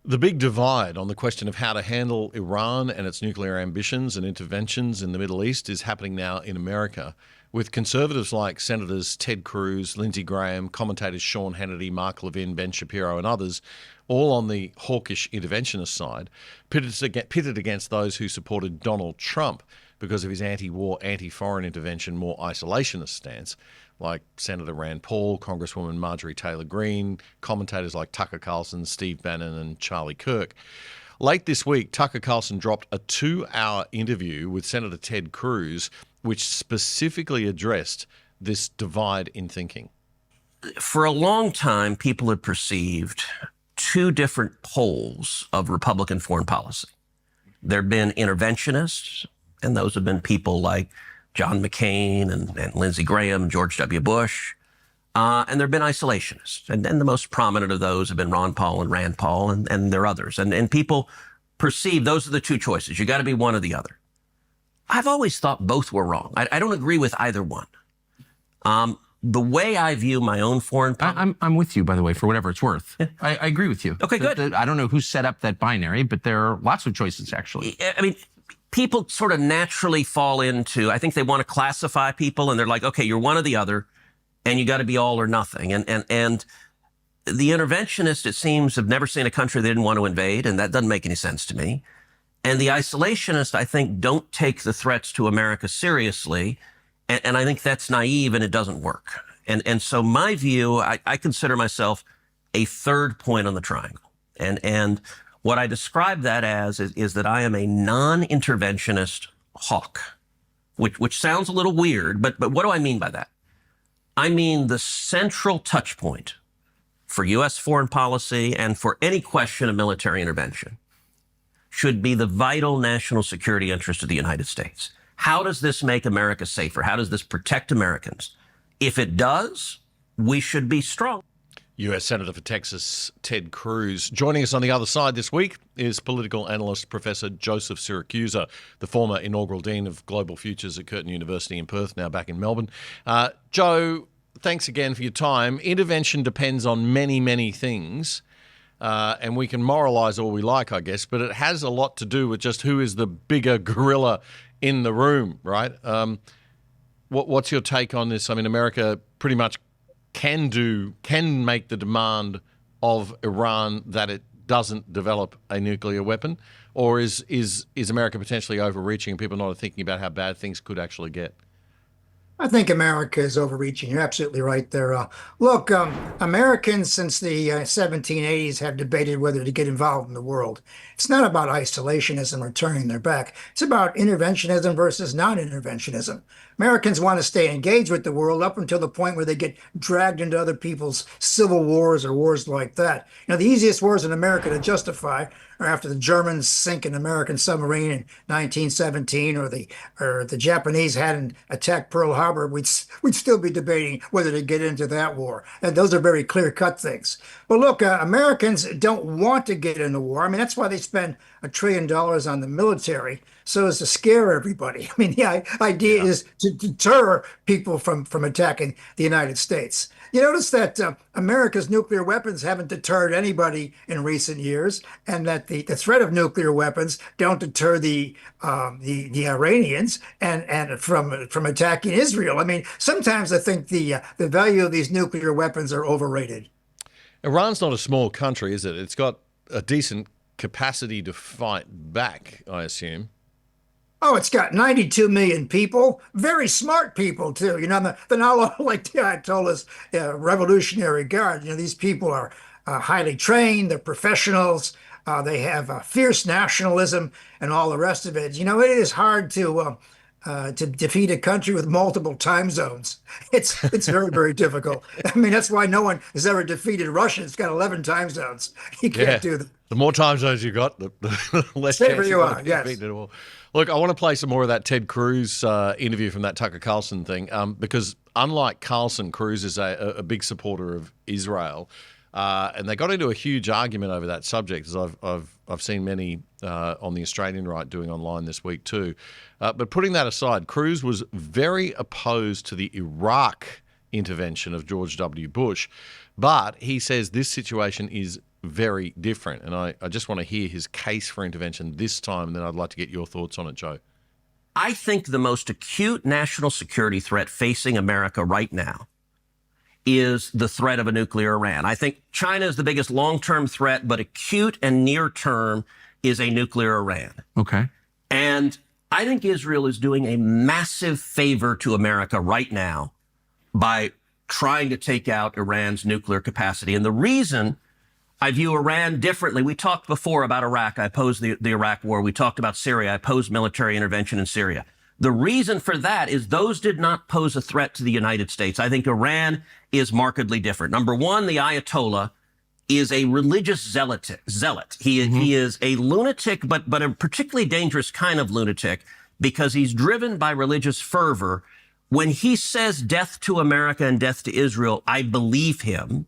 The big divide on the question of how to handle Iran and its nuclear ambitions and interventions in the Middle East is happening now in America, with conservatives like Senators Ted Cruz, Lindsey Graham, commentators Sean Hannity, Mark Levin, Ben Shapiro and others, all on the hawkish interventionist side, pitted against those who supported Donald Trump because of his anti-war, anti-foreign intervention, more isolationist stance, like Senator Rand Paul, Congresswoman Marjorie Taylor Greene, commentators like Tucker Carlson, Steve Bannon and Charlie Kirk. Late this week, Tucker Carlson dropped a 2-hour interview with Senator Ted Cruz, which specifically addressed this divide in thinking. For a long time, people had perceived two different poles of Republican foreign policy. There have been interventionists, and those have been people like John McCain and Lindsey Graham and George W. Bush. And there have been isolationists. And the most prominent of those have been Ron Paul and Rand Paul, and there are others. And people perceive those are the two choices. You got to be one or the other. I've always thought both were wrong. I don't agree with either one. The way I view my own foreign policy... I'm with you, by the way, for whatever it's worth. Yeah. I agree with you. Okay, good. I don't know who set up that binary, but there are lots of choices, actually. I mean, people sort of naturally fall into, I think they want to classify people, and they're like, okay, you're one or the other, and you got to be all or nothing. And the interventionists, it seems, have never seen a country they didn't want to invade, and that doesn't make any sense to me. And the isolationists, I think, don't take the threats to America seriously, and I think that's naive and it doesn't work. And so my view, I consider myself a third point on the triangle. And what I describe that as is that I am a non-interventionist hawk, which sounds a little weird, but what do I mean by that? I mean the central touch point for U.S. foreign policy and for any question of military intervention should be the vital national security interest of the United States. How does this make America safer? How does this protect Americans? If it does, we should be strong. U.S. Senator for Texas, Ted Cruz. Joining us on the other side this week is political analyst Professor Joseph Siracusa, the former inaugural Dean of Global Futures at Curtin University in Perth, now back in Melbourne. Joe, thanks again for your time. Intervention depends on many, many things, and we can moralise all we like, I guess, but it has a lot to do with just who is the bigger gorilla in the room, right? What's your take on this? I mean, America pretty much can make the demand of Iran that it doesn't develop a nuclear weapon, or is America potentially overreaching and people not thinking about how bad things could actually get? I think America is overreaching. You're absolutely right there. Look, Americans since the 1780s have debated whether to get involved in the world. It's not about isolationism or turning their back. It's about interventionism versus non-interventionism. Americans want to stay engaged with the world up until the point where they get dragged into other people's civil wars or wars like that. You know, the easiest wars in America to justify are after the Germans sink an American submarine in 1917, or the Japanese hadn't attacked Pearl Harbor. We'd still be debating whether to get into that war. And those are very clear-cut things. But look, Americans don't want to get in the war. I mean, that's why they spend $1 trillion on the military, so as to scare everybody. I mean, the idea is to deter people from attacking the United States. You notice that America's nuclear weapons haven't deterred anybody in recent years, and that the threat of nuclear weapons don't deter the Iranians and from attacking Israel. I mean, sometimes I think the value of these nuclear weapons are overrated. Iran's not a small country, is it? It's got a decent capacity to fight back, I assume. Oh, it's got 92 million people, very smart people, too. You know, they're not like the Ayatollah's Revolutionary Guard. You know, these people are highly trained, they're professionals, they have fierce nationalism and all the rest of it. You know, it is hard to defeat a country with multiple time zones. It's very, very difficult. I mean, that's why no one has ever defeated Russia. It's got 11 time zones. You can't do that. The more time zones you got, the less chance you are. Yes. Look, I want to play some more of that Ted Cruz interview from that Tucker Carlson thing, because unlike Carlson, Cruz is a big supporter of Israel, and they got into a huge argument over that subject, as I've seen many on the Australian right doing online this week too. But putting that aside, Cruz was very opposed to the Iraq intervention of George W. Bush, but he says this situation is very different. And I just want to hear his case for intervention this time, and then I'd like to get your thoughts on it, Joe. I think the most acute national security threat facing America right now is the threat of a nuclear Iran. I think China is the biggest long-term threat, but acute and near-term is a nuclear Iran. Okay. And I think Israel is doing a massive favor to America right now by trying to take out Iran's nuclear capacity. And the reason I view Iran differently, we talked before about Iraq. I opposed the Iraq war. We talked about Syria. I opposed military intervention in Syria. The reason for that is those did not pose a threat to the United States. I think Iran is markedly different. Number one, the Ayatollah is a religious zealot. He is a lunatic, but a particularly dangerous kind of lunatic because he's driven by religious fervor. When he says death to America and death to Israel, I believe him.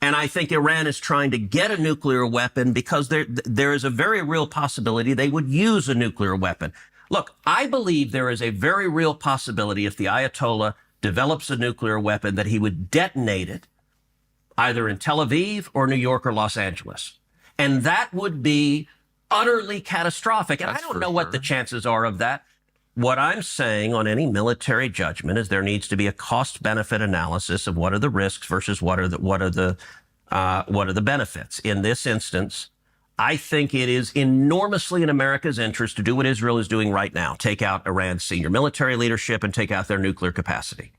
And I think Iran is trying to get a nuclear weapon because there is a very real possibility they would use a nuclear weapon. Look, I believe there is a very real possibility if the Ayatollah develops a nuclear weapon that he would detonate it either in Tel Aviv or New York or Los Angeles. And that would be utterly catastrophic. And I don't know what the chances are of that. What I'm saying on any military judgment is there needs to be a cost-benefit analysis of what are the risks versus what are the benefits. In this instance, I think it is enormously in America's interest to do what Israel is doing right now, take out Iran's senior military leadership and take out their nuclear capacity.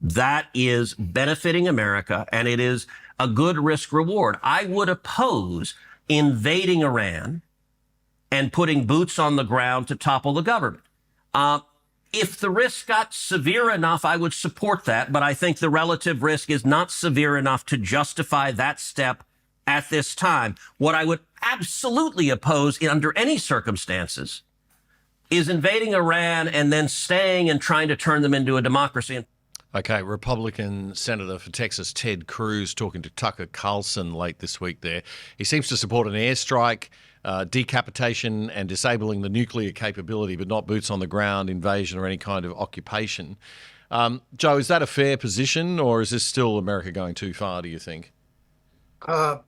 That is benefiting America, and it is a good risk reward. I would oppose invading Iran and putting boots on the ground to topple the government. If the risk got severe enough, I would support that, but I think the relative risk is not severe enough to justify that step at this time. What I would absolutely oppose under any circumstances is invading Iran and then staying and trying to turn them into a democracy. Okay, Republican Senator for Texas Ted Cruz talking to Tucker Carlson late this week there. He seems to support an airstrike, decapitation and disabling the nuclear capability, but not boots on the ground, invasion or any kind of occupation. Joe, is that a fair position, or is this still America going too far, do you think?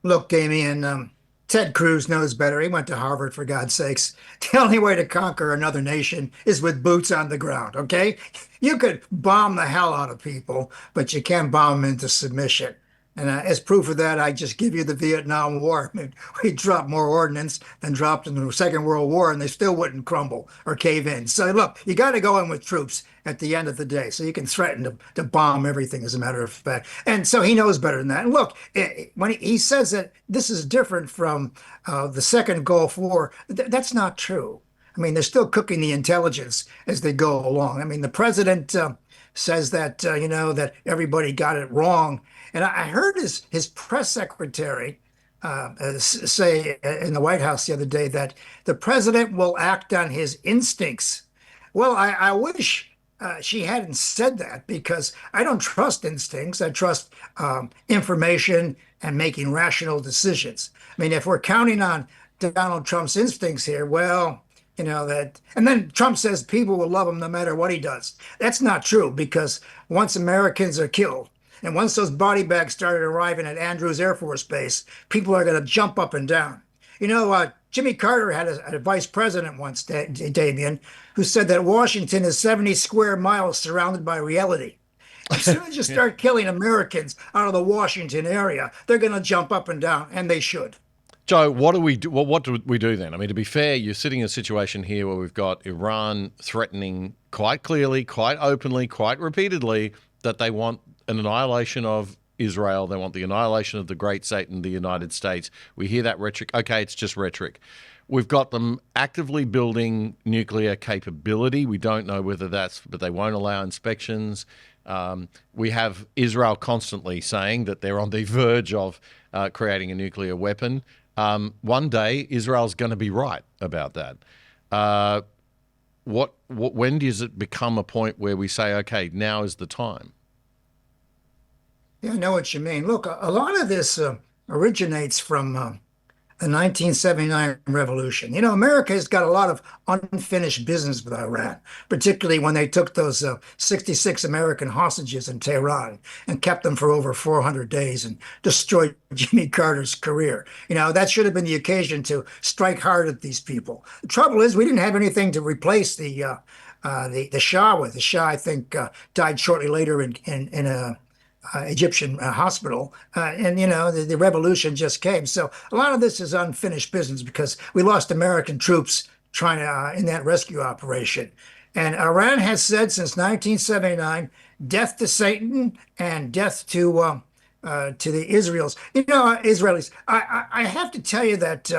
Look, Damian, Ted Cruz knows better. He went to Harvard, for God's sakes. The only way to conquer another nation is with boots on the ground, okay? You could bomb the hell out of people, but you can't bomb them into submission. And as proof of that, I just give you the Vietnam War. I mean, we dropped more ordnance than dropped in the Second World War, and they still wouldn't crumble or cave in. So look, you got to go in with troops at the end of the day, so you can threaten to bomb everything, as a matter of fact. And so he knows better than that. And look, when he says that this is different from the Second Gulf War, that's not true. I mean, they're still cooking the intelligence as they go along. I mean, the president says that, that everybody got it wrong. And I heard his press secretary say in the White House the other day that the president will act on his instincts. Well, I wish she hadn't said that, because I don't trust instincts. I trust information and making rational decisions. I mean, if we're counting on Donald Trump's instincts here, well, that, and then Trump says people will love him no matter what he does. That's not true, because once Americans are killed, and once those body bags started arriving at Andrews Air Force Base, people are going to jump up and down. Jimmy Carter had a vice president once, Damian, who said that Washington is 70 square miles surrounded by reality. As soon as you start killing Americans out of the Washington area, they're going to jump up and down, and they should. Joe, what do we do? Well, what do we do then? I mean, to be fair, you're sitting in a situation here where we've got Iran threatening quite clearly, quite openly, quite repeatedly that they want an annihilation of Israel. They want the annihilation of the great Satan, the United States. We hear that rhetoric. Okay, it's just rhetoric. We've got them actively building nuclear capability. We don't know whether but they won't allow inspections. We have Israel constantly saying that they're on the verge of creating a nuclear weapon. One day, Israel's going to be right about that. When does it become a point where we say, okay, now is the time? Yeah, I know what you mean. Look, a lot of this originates from the 1979 revolution. You know, America has got a lot of unfinished business with Iran, particularly when they took those 66 American hostages in Tehran and kept them for over 400 days and destroyed Jimmy Carter's career. You know, that should have been the occasion to strike hard at these people. The trouble is, we didn't have anything to replace the Shah with. The Shah, I think, died shortly later in a Egyptian hospital. And, you know, the revolution just came. So a lot of this is unfinished business because we lost American troops trying to in that rescue operation. And Iran has said since 1979, death to Satan and death to the Israelis. You know, Israelis. I have to tell you that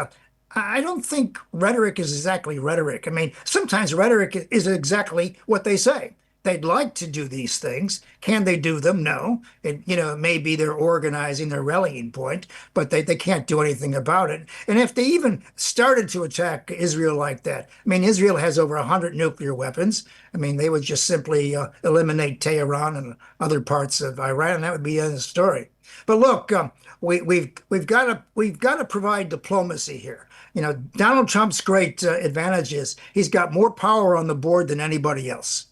I don't think rhetoric is exactly rhetoric. I mean, sometimes rhetoric is exactly what they say. They'd like to do these things. Can they do them? No. You know, maybe they're organizing their rallying point, but they can't do anything about it. And if they even started to attack Israel like that, I mean, Israel has over 100 nuclear weapons. I mean, they would just simply eliminate Tehran and other parts of Iran, and that would be the end of the story. But look, we've got to provide diplomacy here. You know, Donald Trump's great advantage is he's got more power on the board than anybody else.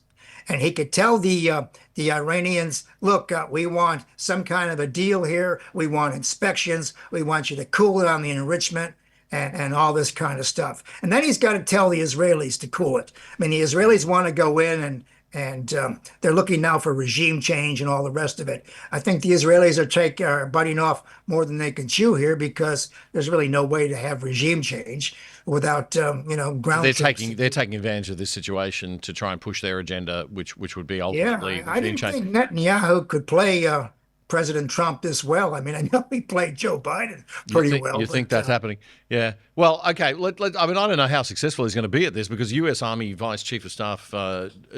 And he could tell the Iranians, look, we want some kind of a deal here. We want inspections. We want you to cool it on the enrichment and all this kind of stuff. And then he's got to tell the Israelis to cool it. I mean, the Israelis want to go in and they're looking now for regime change and all the rest of it. I think the Israelis are biting off more than they can chew here because there's really no way to have regime change without you know, ground They're troops. taking advantage of this situation to try and push their agenda, which would be Yeah, ultimately I regime didn't change. think Netanyahu could play President Trump this well. I mean, I know he played Joe Biden pretty well. You think that's happening? Yeah. Well, okay. I mean, I don't know how successful he's going to be at this because U.S. Army Vice Chief of Staff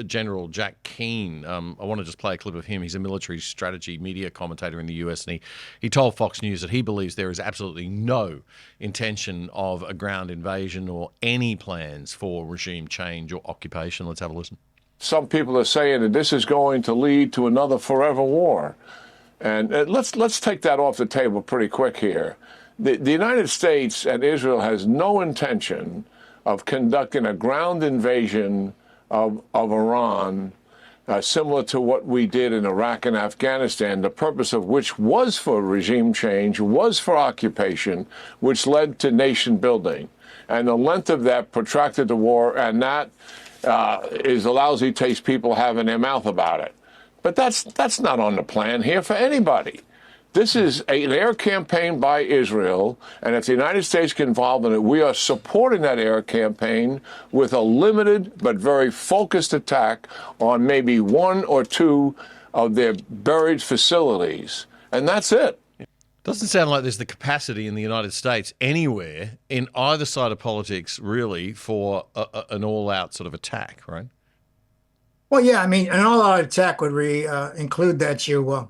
General Jack Keane, I want to just play a clip of him. He's a military strategy media commentator in the U.S. and he told Fox News that he believes there is absolutely no intention of a ground invasion or any plans for regime change or occupation. Let's have a listen. Some people are saying that this is going to lead to another forever war. And let's take that off the table pretty quick here. The United States and Israel has no intention of conducting a ground invasion of Iran, similar to what we did in Iraq and Afghanistan, the purpose of which was for regime change, was for occupation, which led to nation building. And the length of that protracted the war, and that is a lousy taste people have in their mouth about it. But that's not on the plan here for anybody. This is an air campaign by Israel, and if the United States get involved in it, we are supporting that air campaign with a limited but very focused attack on maybe one or two of their buried facilities. And that's it. Doesn't sound like there's the capacity in the United States anywhere in either side of politics, really, for an all-out sort of attack, right? Well, yeah, I mean, an all-out attack would include that you're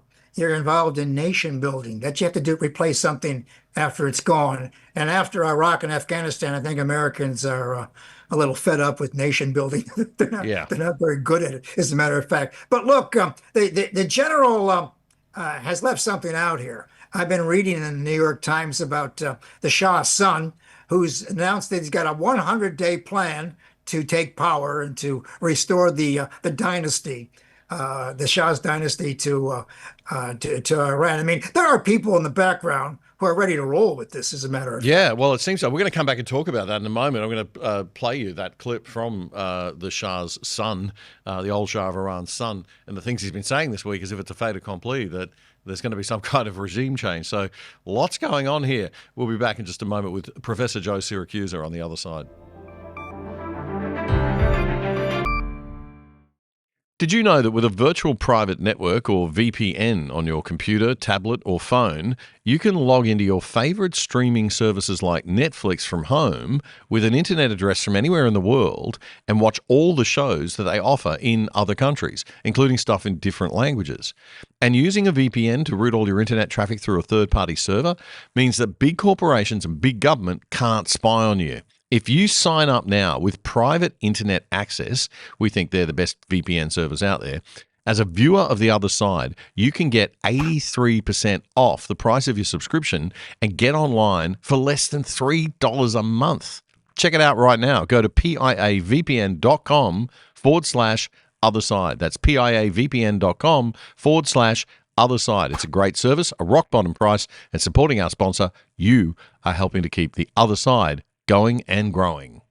involved in nation building, that you have to replace something after it's gone. And after Iraq and Afghanistan, I think Americans are a little fed up with nation building. They're not very good at it, as a matter of fact. But look, the general has left something out here. I've been reading in the New York Times about the Shah's son, who's announced that he's got a 100-day plan to take power and to restore the dynasty, the Shah's dynasty to Iran. I mean, there are people in the background who are ready to roll with this, as a matter of fact. Yeah, well, it seems so. We're going to come back and talk about that in a moment. I'm going to play you that clip from the Shah's son, the old Shah of Iran's son, and the things he's been saying this week as if it's a fait accompli that there's going to be some kind of regime change. So lots going on here. We'll be back in just a moment with Professor Joe Siracusa on the other side. Did you know that with a virtual private network or VPN on your computer, tablet, or phone, you can log into your favorite streaming services like Netflix from home with an internet address from anywhere in the world and watch all the shows that they offer in other countries, including stuff in different languages? And using a VPN to route all your internet traffic through a third-party server means that big corporations and big government can't spy on you. If you sign up now with private internet access, we think they're the best VPN servers out there, As a viewer of The Other Side, you can get 83% off the price of your subscription and get online for less than $3 a month. Check it out right now. Go to piavpn.com/other side. That's piavpn.com/other side. It's a great service, a rock bottom price, and supporting our sponsor, you are helping to keep The Other Side going and growing.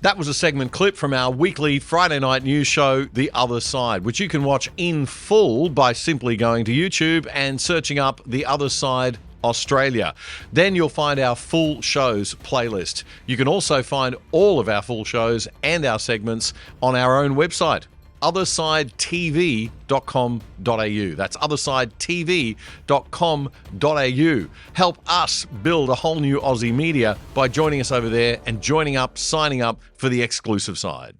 That was a segment clip from our weekly Friday night news show, The Other Side, which you can watch in full by simply going to YouTube and searching up The Other Side Australia. Then you'll find our full shows playlist. You can also find all of our full shows and our segments on our own website, othersidetv.com.au. That's othersidetv.com.au. Help us build a whole new Aussie media by joining us over there and signing up for the exclusive side.